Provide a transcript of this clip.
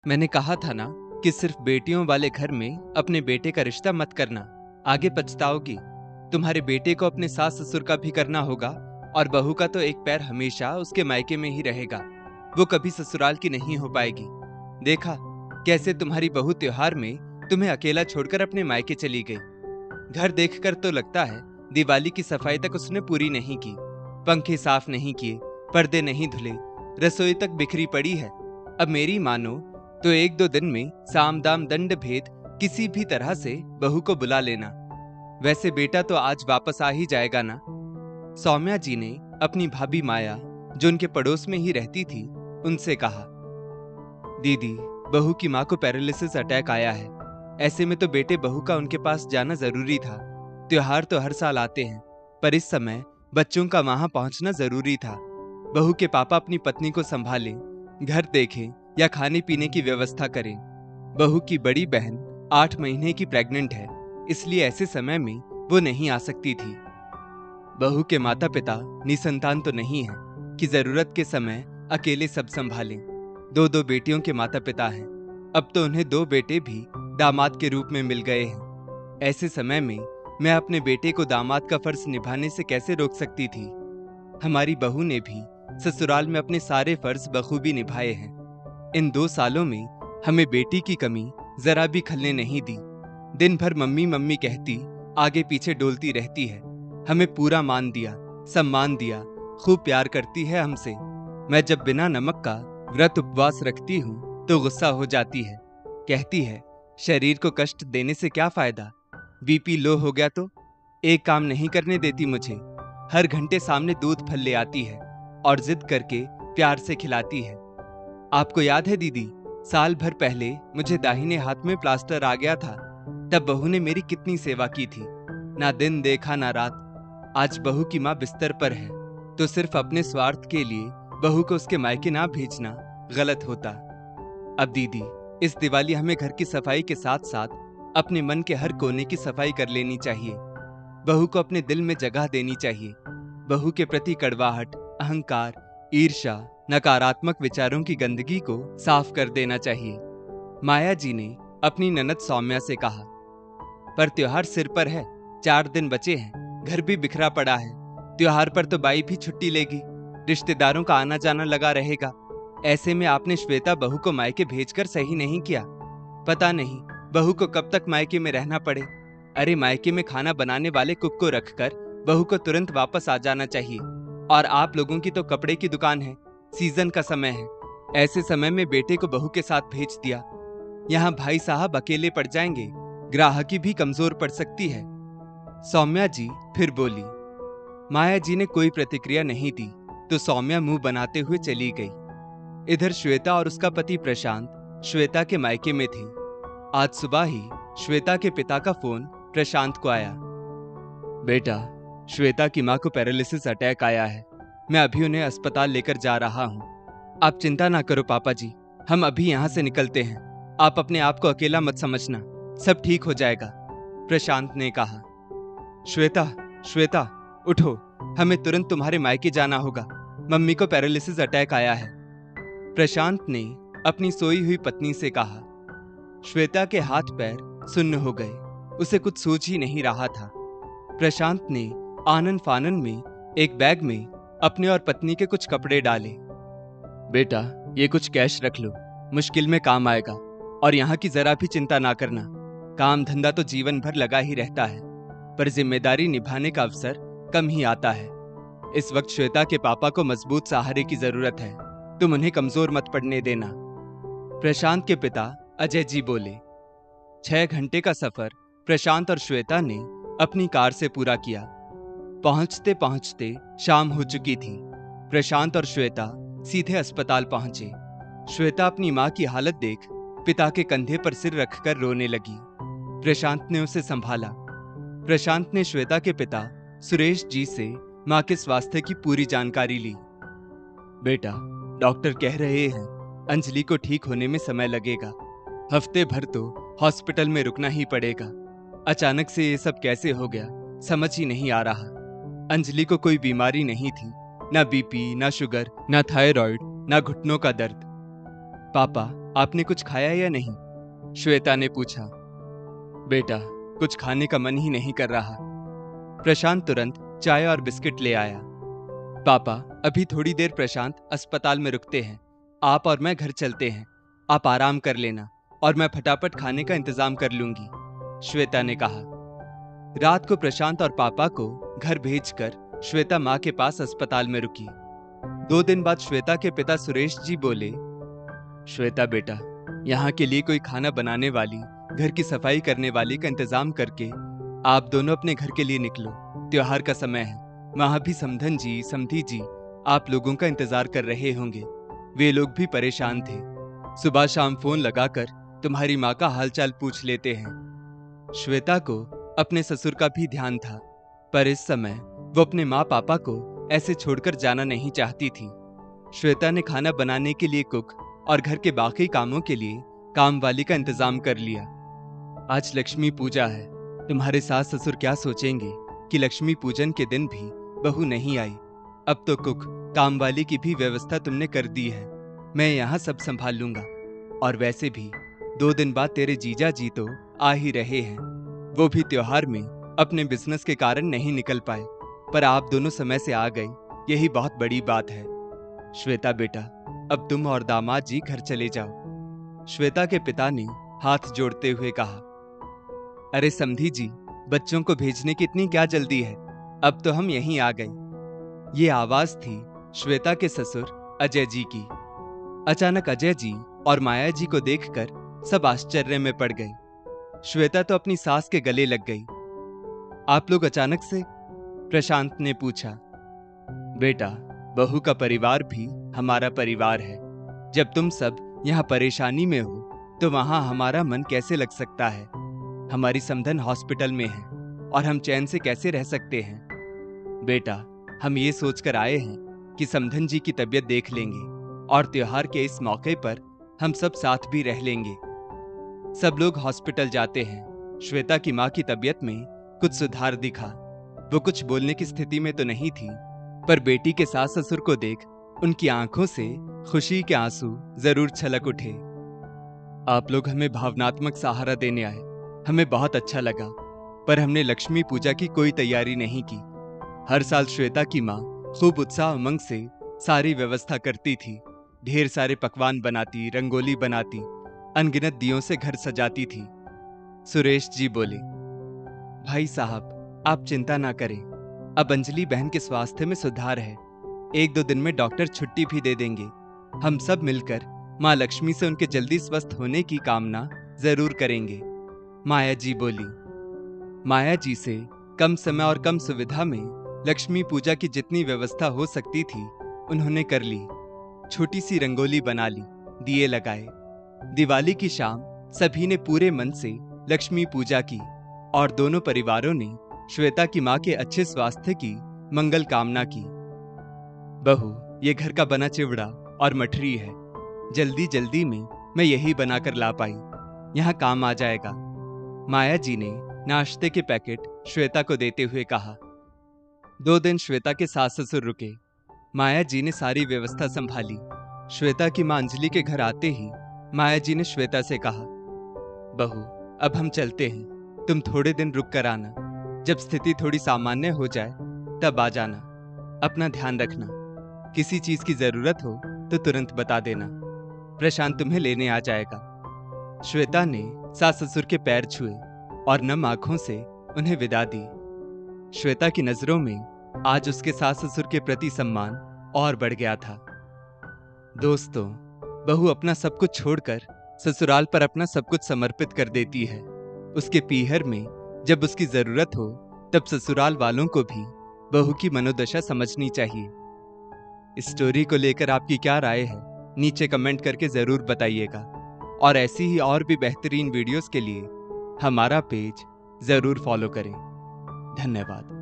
मैंने कहा था ना कि सिर्फ बेटियों वाले घर में अपने बेटे का रिश्ता मत करना, आगे पछताओगी। तुम्हारे बेटे को अपने सास ससुर का भी करना होगा, और बहू का तो एक पैर हमेशा उसके मायके में ही रहेगा। वो कभी ससुराल की नहीं हो पाएगी। देखा कैसे तुम्हारी बहू त्योहार में तुम्हें अकेला छोड़कर अपने मायके चली गई। घर देखकर तो लगता है दिवाली की सफाई तक उसने पूरी नहीं की, पंखे साफ नहीं किए, पर्दे नहीं धुले, रसोई तक बिखरी पड़ी है। अब मेरी मानो तो एक दो दिन में साम दाम दंड भेद किसी भी तरह से बहू को बुला लेना। वैसे बेटा तो आज वापस आ ही जाएगा ना। सौम्या जी ने अपनी भाभी माया, जो उनके पड़ोस में ही रहती थी, उनसे कहा, दीदी, बहू की माँ को पैरालिसिस अटैक आया है। ऐसे में तो बेटे बहू का उनके पास जाना जरूरी था। त्योहार तो हर साल आते हैं, पर इस समय बच्चों का वहां पहुंचना जरूरी था। बहू के पापा अपनी पत्नी को संभालें, घर देखें या खाने पीने की व्यवस्था करें। बहू की बड़ी बहन 8 महीने की प्रेग्नेंट है, इसलिए ऐसे समय में वो नहीं आ सकती थी। बहू के माता पिता निसंतान तो नहीं है कि जरूरत के समय अकेले सब संभालें। दो दो बेटियों के माता पिता हैं। अब तो उन्हें 2 बेटे भी दामाद के रूप में मिल गए हैं। ऐसे समय में मैं अपने बेटे को दामाद का फर्ज निभाने से कैसे रोक सकती थी। हमारी बहू ने भी ससुराल में अपने सारे फर्ज बखूबी निभाए हैं। इन 2 सालों में हमें बेटी की कमी जरा भी खलने नहीं दी। दिन भर मम्मी मम्मी कहती आगे पीछे डोलती रहती है। हमें पूरा मान दिया, सम्मान दिया, खूब प्यार करती है हमसे। मैं जब बिना नमक का व्रत उपवास रखती हूँ तो गुस्सा हो जाती है। कहती है, शरीर को कष्ट देने से क्या फायदा, बीपी लो हो गया तो। एक काम नहीं करने देती मुझे। हर घंटे सामने दूध फल ले आती है और जिद करके प्यार से खिलाती है। आपको याद है दीदी, साल भर पहले मुझे दाहिने हाथ में प्लास्टर आ गया था, तब बहू ने मेरी कितनी सेवा की थी। ना दिन देखा ना रात। आज बहू की माँ बिस्तर पर है तो सिर्फ अपने स्वार्थ के लिए बहू को उसके मायके ना भेजना गलत होता। अब दीदी, इस दिवाली हमें घर की सफाई के साथ साथ अपने मन के हर कोने की सफाई कर लेनी चाहिए। बहू को अपने दिल में जगह देनी चाहिए। बहू के प्रति कड़वाहट, अहंकार, ईर्ष्या, नकारात्मक विचारों की गंदगी को साफ कर देना चाहिए। माया जी ने अपनी ननद सौम्या से कहा, पर त्योहार सिर पर है, 4 दिन बचे हैं, घर भी बिखरा पड़ा है। त्योहार पर तो बाई भी छुट्टी लेगी, रिश्तेदारों का आना जाना लगा रहेगा। ऐसे में आपने श्वेता बहू को मायके भेजकर सही नहीं किया। पता नहीं बहू को कब तक मायके में रहना पड़े। अरे, मायके में खाना बनाने वाले कुक को रखकर बहू को तुरंत वापस आ जाना चाहिए। और आप लोगों की तो कपड़े की दुकान है, सीजन का समय है। ऐसे समय में बेटे को बहू के साथ भेज दिया। यहाँ भाई साहब अकेले पड़ जाएंगे, ग्राहकी भी कमजोर पड़ सकती है। सौम्या जी फिर बोली। माया जी ने कोई प्रतिक्रिया नहीं दी तो सौम्या मुंह बनाते हुए चली गई। इधर श्वेता और उसका पति प्रशांत श्वेता के मायके में थे। आज सुबह ही श्वेता के पिता का फोन प्रशांत को आया। बेटा, श्वेता की मां को पैरालिसिस अटैक आया है। मैं अभी उन्हें अस्पताल लेकर जा रहा हूँ। आप चिंता ना करो पापा जी, हम अभी यहाँ से निकलते हैं। आप अपने आप को अकेला मत समझना, सब ठीक हो जाएगा, प्रशांत ने कहा। श्वेता, श्वेता, उठो, हमें तुरंत तुम्हारे मायके जाना होगा। मम्मी को पैरालिसिस अटैक आया है, प्रशांत ने अपनी सोई हुई पत्नी से कहा। श्वेता के हाथ पैर सुन्न हो गए, उसे कुछ सूझ ही नहीं रहा था। प्रशांत ने आनन फानन में एक बैग में अपने और पत्नी के कुछ कपड़े डाले। बेटा, ये कुछ कैश रख लो, मुश्किल में काम आएगा। और यहाँ की जरा भी चिंता ना करना। काम धंधा तो जीवन भर लगा ही रहता है, पर जिम्मेदारी निभाने का अवसर कम ही आता है। इस वक्त श्वेता के पापा को मजबूत सहारे की जरूरत है, तुम उन्हें कमजोर मत पड़ने देना। प्रशांत के पिता अजय जी बोले। 6 घंटे का सफर प्रशांत और श्वेता ने अपनी कार से पूरा किया। पहुंचते पहुंचते शाम हो चुकी थी। प्रशांत और श्वेता सीधे अस्पताल पहुंचे। श्वेता अपनी मां की हालत देख पिता के कंधे पर सिर रखकर रोने लगी। प्रशांत ने उसे संभाला। प्रशांत ने श्वेता के पिता सुरेश जी से मां के स्वास्थ्य की पूरी जानकारी ली। बेटा, डॉक्टर कह रहे हैं अंजलि को ठीक होने में समय लगेगा। हफ्ते भर तो हॉस्पिटल में रुकना ही पड़ेगा। अचानक से ये सब कैसे हो गया, समझ ही नहीं आ रहा। अंजलि को कोई बीमारी नहीं थी, ना बीपी, ना शुगर, ना थायराइड, ना घुटनों का दर्द। पापा, आपने कुछ खाया या नहीं? श्वेता ने पूछा। बेटा, कुछ खाने का मन ही नहीं कर रहा। प्रशांत तुरंत चाय और बिस्किट ले आया। पापा, अभी थोड़ी देर प्रशांत अस्पताल में रुकते हैं। आप और मैं घर चलते हैं। आप आराम कर लेना और मैं फटाफट खाने का इंतजाम कर लूंगी, श्वेता ने कहा। रात को प्रशांत और पापा को घर भेजकर श्वेता माँ के पास अस्पताल में रुकी। 2 दिन बाद श्वेता के पिता सुरेश जी बोले, श्वेता बेटा, यहाँ के लिए कोई खाना बनाने वाली, घर की सफाई करने वाली का इंतजाम करके आप दोनों अपने घर के लिए निकलो। त्योहार का समय है। वहां भी समधन जी, समधी जी आप लोगों का इंतजार कर रहे होंगे। वे लोग भी परेशान थे। सुबह शाम फोन लगाकर तुम्हारी माँ का हालचाल पूछ लेते हैं। श्वेता को अपने ससुर का भी ध्यान था, पर इस समय वो अपने माँ पापा को ऐसे छोड़कर जाना नहीं चाहती थी। श्वेता ने खाना बनाने के लिए कुक और घर के बाकी कामों के लिए काम वाली का इंतजाम कर लिया। आज लक्ष्मी पूजा है। तुम्हारे सास ससुर क्या सोचेंगे कि लक्ष्मी पूजन के दिन भी बहू नहीं आई। अब तो कुक, काम वाली की भी व्यवस्था तुमने कर दी है। मैं यहाँ सब संभाल लूंगा। और वैसे भी 2 दिन बाद तेरे जीजा जी तो आ ही रहे हैं। वो भी त्योहार में अपने बिजनेस के कारण नहीं निकल पाए, पर आप दोनों समय से आ गए, यही बहुत बड़ी बात है। श्वेता बेटा, अब तुम और दामाद जी घर चले जाओ, श्वेता के पिता ने हाथ जोड़ते हुए कहा। अरे समधी जी, बच्चों को भेजने की इतनी क्या जल्दी है? अब तो हम यहीं आ गए। ये आवाज थी श्वेता के ससुर अजय जी की। अचानक अजय जी और माया जी को देखकर सब आश्चर्य में पड़ गए। श्वेता तो अपनी सास के गले लग गई। आप लोग अचानक से? प्रशांत ने पूछा। बेटा, बहू का परिवार भी हमारा परिवार है। जब तुम सब यहाँ परेशानी में हो तो वहां हमारा मन कैसे लग सकता है? हमारी समधन हॉस्पिटल में है और हम चैन से कैसे रह सकते हैं? बेटा, हम ये सोचकर आए हैं कि समधन जी की तबीयत देख लेंगे और त्योहार के इस मौके पर हम सब साथ भी रह लेंगे। सब लोग हॉस्पिटल जाते हैं। श्वेता की माँ की तबीयत में कुछ सुधार दिखा। वो कुछ बोलने की स्थिति में तो नहीं थी, पर बेटी के सास ससुर को देख उनकी आंखों से खुशी के आंसू जरूर छलक उठे। आप लोग हमें भावनात्मक सहारा देने आए, हमें बहुत अच्छा लगा, पर हमने लक्ष्मी पूजा की कोई तैयारी नहीं की। हर साल श्वेता की माँ खूब उत्साह उमंग से सारी व्यवस्था करती थी। ढेर सारे पकवान बनाती, रंगोली बनाती, अनगिनत दियों से घर सजाती थी। सुरेश जी बोले, भाई साहब, आप चिंता ना करें। अब अंजलि बहन के स्वास्थ्य में सुधार है। 1-2 दिन में डॉक्टर छुट्टी भी दे देंगे। हम सब मिलकर माँ लक्ष्मी से उनके जल्दी स्वस्थ होने की कामना जरूर करेंगे, माया जी बोली। माया जी से कम समय और कम सुविधा में लक्ष्मी पूजा की जितनी व्यवस्था हो सकती थी उन्होंने कर ली। छोटी सी रंगोली बना ली, दिए लगाए। दिवाली की शाम सभी ने पूरे मन से लक्ष्मी पूजा की और दोनों परिवारों ने श्वेता की माँ के अच्छे स्वास्थ्य की मंगल कामना की। बहू, ये घर का बना चिवड़ा और मठरी है। जल्दी जल्दी में मैं यही बनाकर ला पाई, यहाँ काम आ जाएगा, माया जी ने नाश्ते के पैकेट श्वेता को देते हुए कहा। 2 दिन श्वेता के सास ससुर रुके। माया जी ने सारी व्यवस्था संभाली। श्वेता की मां अंजलि के घर आते ही माया जी ने श्वेता से कहा, बहू, अब हम चलते हैं, तुम थोड़े दिन रुक कर आना। जब स्थिति थोड़ी सामान्य हो जाए तब आ जाना। अपना ध्यान रखना। किसी चीज की जरूरत हो तो तुरंत बता देना। प्रशांत तुम्हें लेने आ जाएगा। श्वेता ने सास ससुर के पैर छुए और नम आंखों से उन्हें विदा दी। श्वेता की नजरों में आज उसके सास ससुर के प्रति सम्मान और बढ़ गया था। दोस्तों, बहू अपना सब कुछ छोड़कर ससुराल पर अपना सब कुछ समर्पित कर देती है। उसके पीहर में जब उसकी जरूरत हो तब ससुराल वालों को भी बहू की मनोदशा समझनी चाहिए। इस स्टोरी को लेकर आपकी क्या राय है, नीचे कमेंट करके जरूर बताइएगा। और ऐसी ही और भी बेहतरीन वीडियोस के लिए हमारा पेज जरूर फॉलो करें। धन्यवाद।